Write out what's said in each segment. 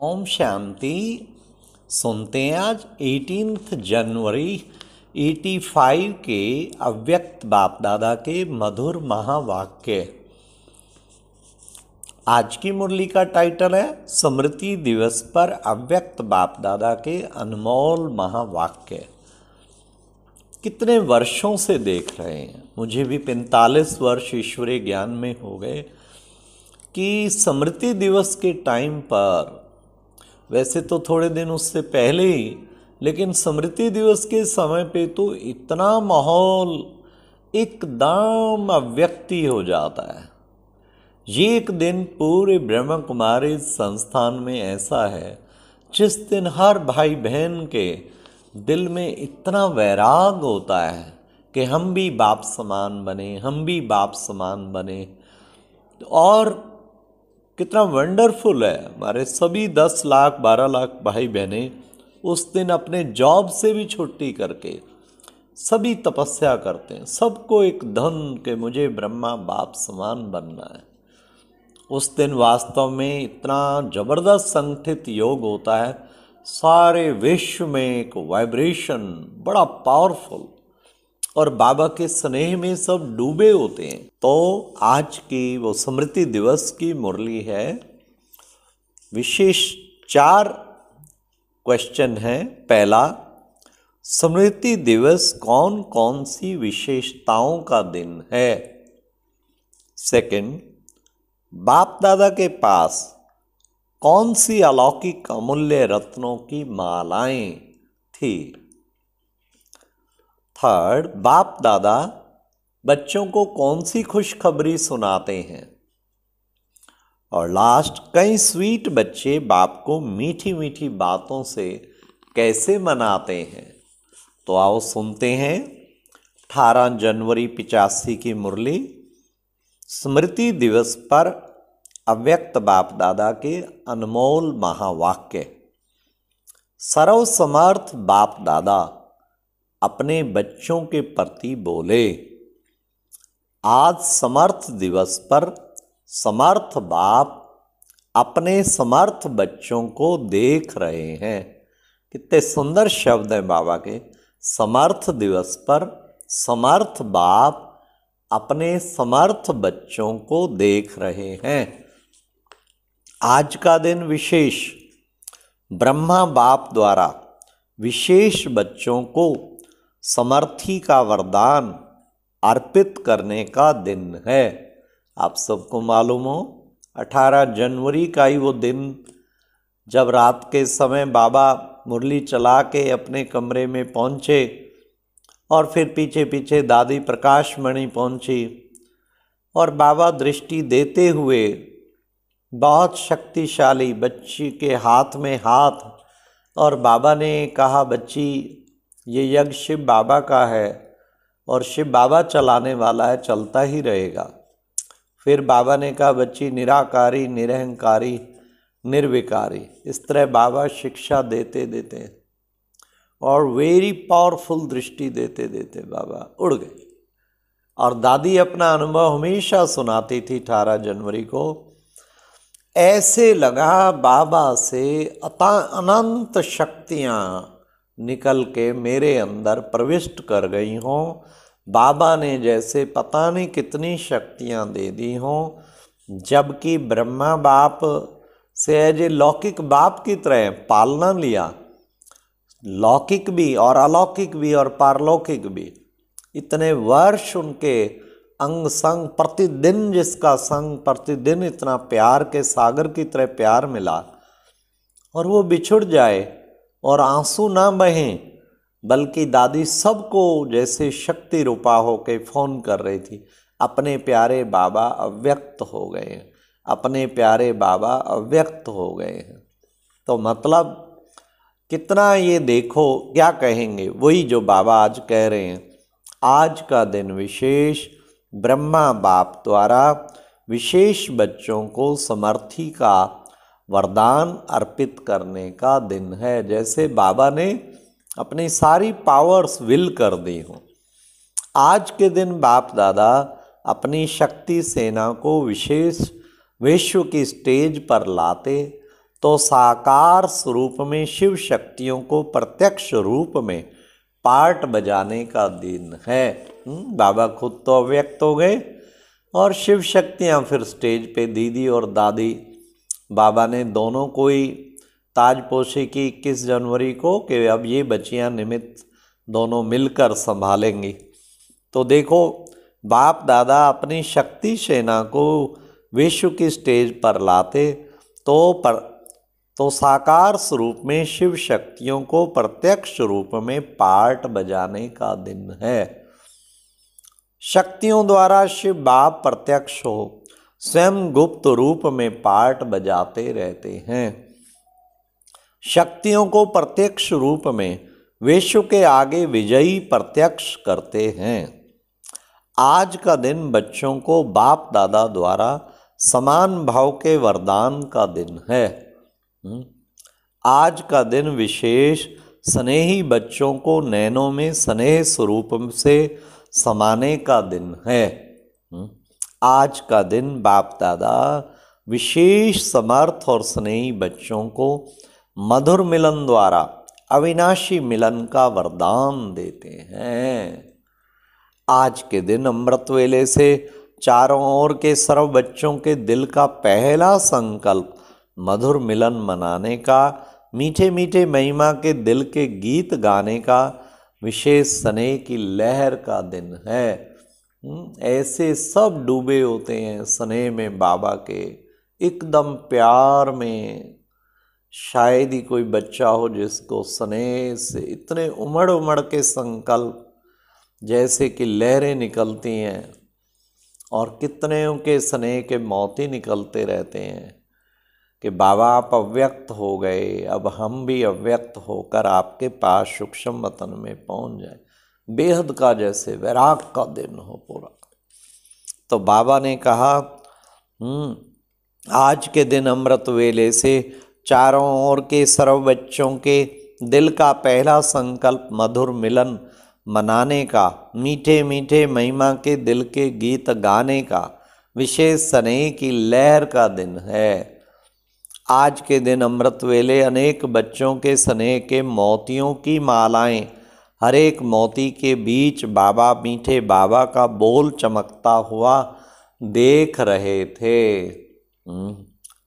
ओम शांति। सुनते हैं आज 18 जनवरी 85 के अव्यक्त बाप दादा के मधुर महावाक्य। आज की मुरली का टाइटल है स्मृति दिवस पर अव्यक्त बाप दादा के अनमोल महावाक्य। कितने वर्षों से देख रहे हैं, मुझे भी 45 वर्ष ईश्वरीय ज्ञान में हो गए कि स्मृति दिवस के टाइम पर, वैसे तो थोड़े दिन उससे पहले ही, लेकिन स्मृति दिवस के समय पे तो इतना माहौल एकदम अव्यक्ति हो जाता है। ये एक दिन पूरे ब्रह्म कुमारी संस्थान में ऐसा है जिस दिन हर भाई बहन के दिल में इतना वैराग होता है कि हम भी बाप समान बने, हम भी बाप समान बने। और कितना वंडरफुल है, हमारे सभी 10 लाख 12 लाख भाई बहनें उस दिन अपने जॉब से भी छुट्टी करके सभी तपस्या करते हैं। सबको एक धन के मुझे ब्रह्मा बाप समान बनना है। उस दिन वास्तव में इतना जबरदस्त संगठित योग होता है, सारे विश्व में एक वाइब्रेशन बड़ा पावरफुल, और बाबा के स्नेह में सब डूबे होते हैं। तो आज की वो स्मृति दिवस की मुरली है। विशेष 4 क्वेश्चन हैं। पहला, स्मृति दिवस कौन कौन सी विशेषताओं का दिन है। सेकंड, बाप दादा के पास कौन सी अलौकिक अमूल्य रत्नों की मालाएं थी। थर्ड, बाप दादा बच्चों को कौन सी खुशखबरी सुनाते हैं। और लास्ट, कई स्वीट बच्चे बाप को मीठी मीठी बातों से कैसे मनाते हैं। तो आओ सुनते हैं 18 जनवरी 85 की मुरली, स्मृति दिवस पर अव्यक्त बाप दादा के अनमोल महावाक्य। सर्वसमर्थ बाप दादा अपने बच्चों के प्रति बोले। आज समर्थ दिवस पर समर्थ बाप अपने समर्थ बच्चों को देख रहे हैं। कितने सुंदर शब्द हैं बाबा के। समर्थ दिवस पर समर्थ बाप अपने समर्थ बच्चों को देख रहे हैं। आज का दिन विशेष ब्रह्मा बाप द्वारा विशेष बच्चों को समर्थी का वरदान अर्पित करने का दिन है। आप सबको मालूम हो 18 जनवरी का ही वो दिन जब रात के समय बाबा मुरली चला के अपने कमरे में पहुँचे और फिर पीछे पीछे दादी प्रकाश मणि पहुँची और बाबा दृष्टि देते हुए बहुत शक्तिशाली बच्ची के हाथ में हाथ, और बाबा ने कहा, बच्ची ये यज्ञ शिव बाबा का है और शिव बाबा चलाने वाला है, चलता ही रहेगा। फिर बाबा ने कहा, बच्ची निराकारी निरहंकारी निर्विकारी। इस तरह बाबा शिक्षा देते देते और वेरी पावरफुल दृष्टि देते देते बाबा उड़ गए। और दादी अपना अनुभव हमेशा सुनाती थी 18 जनवरी को। ऐसे लगा बाबा से अनंत शक्तियाँ निकल के मेरे अंदर प्रविष्ट कर गई हों। बाबा ने जैसे पता नहीं कितनी शक्तियाँ दे दी हों, जबकि ब्रह्मा बाप से एज ए लौकिक बाप की तरह पालना लिया। लौकिक भी और अलौकिक भी और पारलौकिक भी। इतने वर्ष उनके अंग संग प्रतिदिन, जिसका संग प्रतिदिन इतना प्यार के सागर की तरह प्यार मिला, और वो बिछुड़ जाए और आंसू ना बहें, बल्कि दादी सबको जैसे शक्ति रूपा होके फोन कर रही थी, अपने प्यारे बाबा अव्यक्त हो गए हैं, अपने प्यारे बाबा अव्यक्त हो गए हैं। तो मतलब कितना, ये देखो क्या कहेंगे, वही जो बाबा आज कह रहे हैं। आज का दिन विशेष ब्रह्मा बाप द्वारा विशेष बच्चों को समर्थी का वरदान अर्पित करने का दिन है। जैसे बाबा ने अपनी सारी पावर्स विल कर दी हो। आज के दिन बाप दादा अपनी शक्ति सेना को विशेष विश्व की स्टेज पर लाते तो साकार स्वरूप में शिव शक्तियों को प्रत्यक्ष रूप में पार्ट बजाने का दिन है। बाबा खुद तो अव्यक्त हो गए और शिव शक्तियाँ फिर स्टेज पे दीदी और दादी। बाबा ने दोनों को ही ताजपोशी की 21 जनवरी को कि अब ये बच्चियाँ निमित्त दोनों मिलकर संभालेंगी। तो देखो बाप दादा अपनी शक्ति सेना को विश्व की स्टेज पर लाते तो साकार स्वरूप में शिव शक्तियों को प्रत्यक्ष रूप में पार्ट बजाने का दिन है। शक्तियों द्वारा शिव बाप प्रत्यक्ष हो स्वयं गुप्त रूप में पार्ट बजाते रहते हैं। शक्तियों को प्रत्यक्ष रूप में विश्व के आगे विजयी प्रत्यक्ष करते हैं। आज का दिन बच्चों को बाप दादा द्वारा समान भाव के वरदान का दिन है। आज का दिन विशेष स्नेही बच्चों को नैनों में स्नेह स्वरूप से समाने का दिन है। आज का दिन बाप दादा विशेष समर्थ और स्नेही बच्चों को मधुर मिलन द्वारा अविनाशी मिलन का वरदान देते हैं। आज के दिन अमृत वेले से चारों ओर के सर्व बच्चों के दिल का पहला संकल्प मधुर मिलन मनाने का, मीठे मीठे महिमा के दिल के गीत गाने का, विशेष स्नेह की लहर का दिन है। ऐसे सब डूबे होते हैं स्नेह में बाबा के, एकदम प्यार में। शायद ही कोई बच्चा हो जिसको स्नेह से इतने उमड़ उमड़ के संकल्प जैसे कि लहरें निकलती हैं, और कितने के स्नेह के मोती निकलते रहते हैं कि बाबा आप अव्यक्त हो गए, अब हम भी अव्यक्त होकर आपके पास सूक्ष्म वतन में पहुंच जाए। बेहद का जैसे वैराग का दिन हो पूरा। तो बाबा ने कहा आज के दिन अमृत वेले से चारों ओर के सर्व बच्चों के दिल का पहला संकल्प मधुर मिलन मनाने का, मीठे मीठे महिमा के दिल के गीत गाने का, विशेष स्नेह की लहर का दिन है। आज के दिन अमृत वेले अनेक बच्चों के स्नेह के मोतियों की मालाएं, हर एक मोती के बीच बाबा मीठे बाबा का बोल चमकता हुआ देख रहे थे।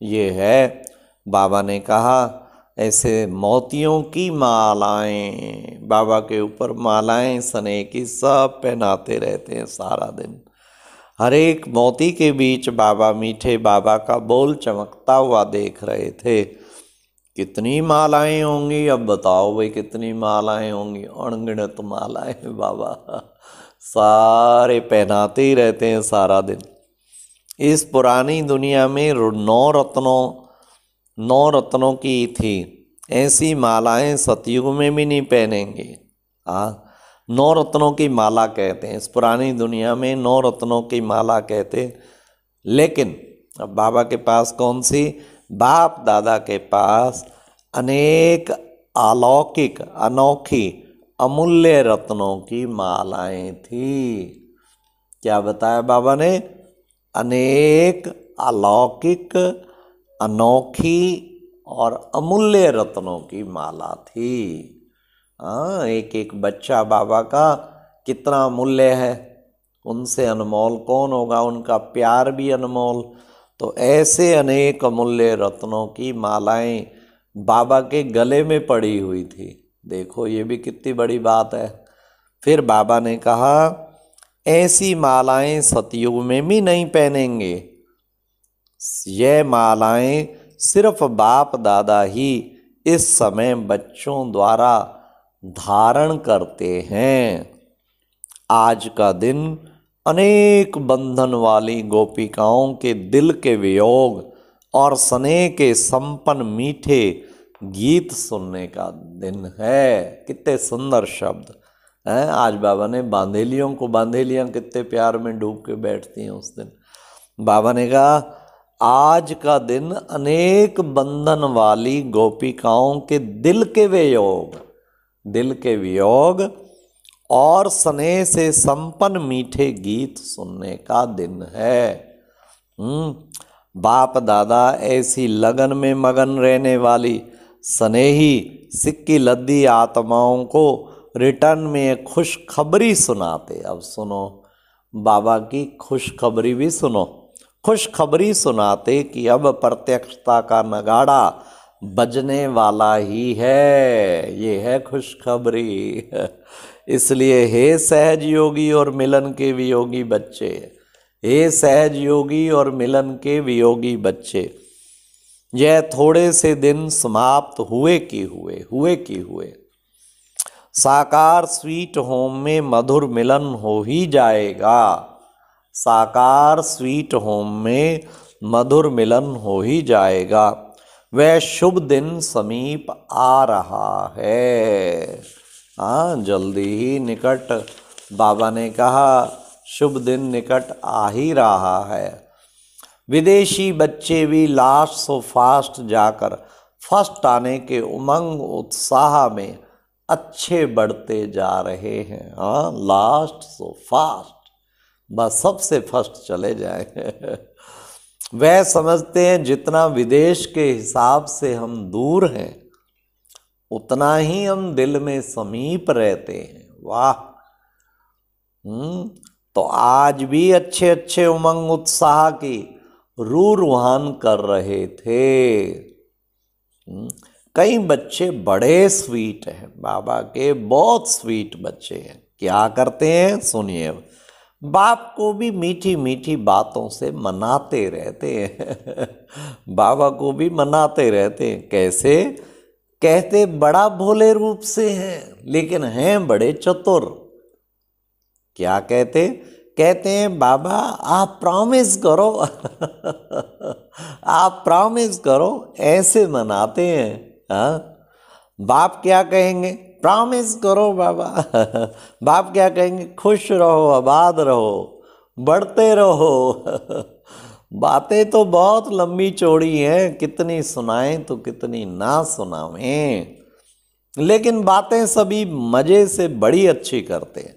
ये है, बाबा ने कहा ऐसे मोतियों की मालाएं, बाबा के ऊपर मालाएं स्नेह की सब पहनाते रहते हैं सारा दिन। हर एक मोती के बीच बाबा मीठे बाबा का बोल चमकता हुआ देख रहे थे। कितनी मालाएं होंगी, अब बताओ भाई कितनी मालाएं होंगी। अनगिनत मालाएं बाबा सारे पहनाते ही रहते हैं सारा दिन। इस पुरानी दुनिया में 9 रत्नों की थी, ऐसी मालाएं सतयुग में भी नहीं पहनेंगे। 9 रत्नों की माला कहते हैं, इस पुरानी दुनिया में 9 रत्नों की माला कहते हैं। लेकिन अब बाबा के पास कौन सी? बाप दादा के पास अनेक अलौकिक अनोखी अमूल्य रत्नों की मालाएं थी। क्या बताया बाबा ने? अनेक अलौकिक अनोखी और अमूल्य रत्नों की माला थी। एक एक बच्चा बाबा का कितना अमूल्य है, उनसे अनमोल कौन होगा, उनका प्यार भी अनमोल। तो ऐसे अनेक अमूल्य रत्नों की मालाएं बाबा के गले में पड़ी हुई थी। देखो ये भी कितनी बड़ी बात है। फिर बाबा ने कहा ऐसी मालाएं सतयुग में भी नहीं पहनेंगे, ये मालाएं सिर्फ बाप दादा ही इस समय बच्चों द्वारा धारण करते हैं। आज का दिन अनेक बंधन वाली गोपिकाओं के दिल के वियोग और स्नेह के संपन्न मीठे गीत सुनने का दिन है। कितने सुंदर शब्द हैं। आज बाबा ने बांधेलियों को, बांधेलियाँ कितने प्यार में डूब के बैठती हैं उस दिन। बाबा ने कहा आज का दिन अनेक बंधन वाली गोपिकाओं के दिल के वियोग और स्नेह से संपन्न मीठे गीत सुनने का दिन है। बाप दादा ऐसी लगन में मगन रहने वाली स्नेही सिक्की लद्दी आत्माओं को रिटर्न में खुशखबरी सुनाते। अब सुनो, बाबा की खुशखबरी भी सुनो। खुशखबरी सुनाते कि अब प्रत्यक्षता का नगाड़ा बजने वाला ही है। ये है खुशखबरी। इसलिए हे सहज योगी और मिलन के वियोगी बच्चे, हे सहज योगी और मिलन के वियोगी बच्चे, यह थोड़े से दिन समाप्त हुए कि हुए साकार स्वीट होम में मधुर मिलन हो ही जाएगा। साकार स्वीट होम में मधुर मिलन हो ही जाएगा। वह शुभ दिन समीप आ रहा है। हाँ, जल्दी ही निकट, बाबा ने कहा शुभ दिन निकट आ ही रहा है। विदेशी बच्चे भी लास्ट सो फास्ट जाकर फर्स्ट आने के उमंग उत्साह में अच्छे बढ़ते जा रहे हैं। हाँ, लास्ट सो फास्ट, बस सबसे फर्स्ट चले जाए। वह समझते हैं जितना विदेश के हिसाब से हम दूर हैं उतना ही हम दिल में समीप रहते हैं। वाह। तो आज भी अच्छे अच्छे उमंग उत्साह की रूह रुहान कर रहे थे। कई बच्चे बड़े स्वीट हैं, बाबा के बहुत स्वीट बच्चे हैं। क्या करते हैं सुनिए, बाप को भी मीठी मीठी बातों से मनाते रहते हैं। बाबा को भी मनाते रहते हैं। कैसे? कहते बड़ा भोले रूप से हैं लेकिन हैं बड़े चतुर। क्या कहते? कहते हैं बाबा आप प्रॉमिस करो। आप प्रॉमिस करो, ऐसे मनाते हैं। हाँ, बाप क्या कहेंगे? प्रॉमिस करो बाबा। बाप क्या कहेंगे? खुश रहो, आबाद रहो, बढ़ते रहो। बातें तो बहुत लंबी चौड़ी हैं, कितनी सुनाएं तो कितनी ना सुनावें, लेकिन बातें सभी मजे से बड़ी अच्छी करते हैं।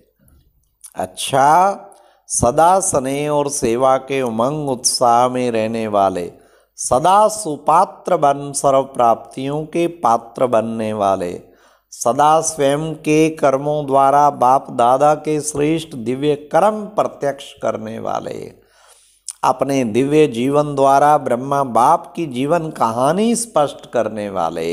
अच्छा, सदा स्नेह और सेवा के उमंग उत्साह में रहने वाले, सदा सुपात्र बन सर्व प्राप्तियों के पात्र बनने वाले, सदा स्वयं के कर्मों द्वारा बाप दादा के श्रेष्ठ दिव्य कर्म प्रत्यक्ष करने वाले, अपने दिव्य जीवन द्वारा ब्रह्मा बाप की जीवन कहानी स्पष्ट करने वाले,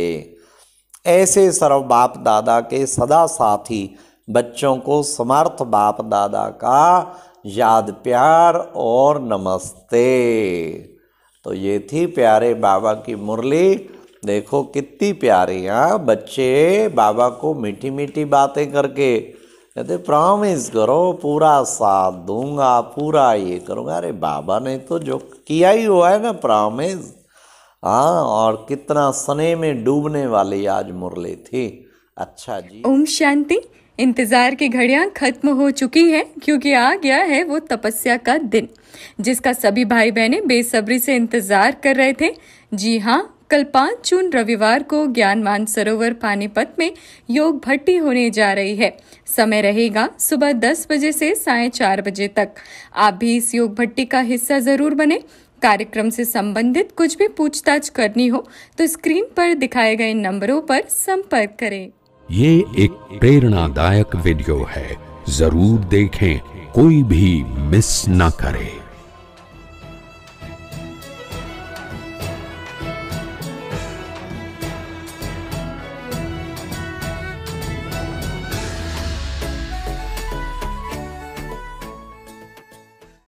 ऐसे सर्व बाप दादा के सदा साथी बच्चों को समर्थ बाप दादा का याद प्यार और नमस्ते। तो ये थी प्यारे बाबा की मुरली। देखो कितनी प्यारी। हाँ, बच्चे बाबा को मीठी मीठी बातें करके कहते प्रॉमिस करो, पूरा साथ दूंगा, पूरा ये करूँगा। अरे बाबा ने तो जो किया ही हुआ है ना, प्रॉमिस। हाँ, और कितना स्नेह में डूबने वाली आज मुरली थी। अच्छा जी, ओम शांति। इंतजार की घड़ियां खत्म हो चुकी है क्योंकि आ गया है वो तपस्या का दिन जिसका सभी भाई बहनें बेसब्री से इंतजार कर रहे थे। जी हाँ, कल 5 जून रविवार को ज्ञान मानसरोवर पानीपत में योग भट्टी होने जा रही है। समय रहेगा सुबह 10 बजे से साढ़े 4 बजे तक। आप भी इस योग भट्टी का हिस्सा जरूर बने। कार्यक्रम से संबंधित कुछ भी पूछताछ करनी हो तो स्क्रीन पर दिखाए गए नंबरों पर संपर्क करें। ये एक प्रेरणादायक वीडियो है, जरूर देखें, कोई भी मिस न करे।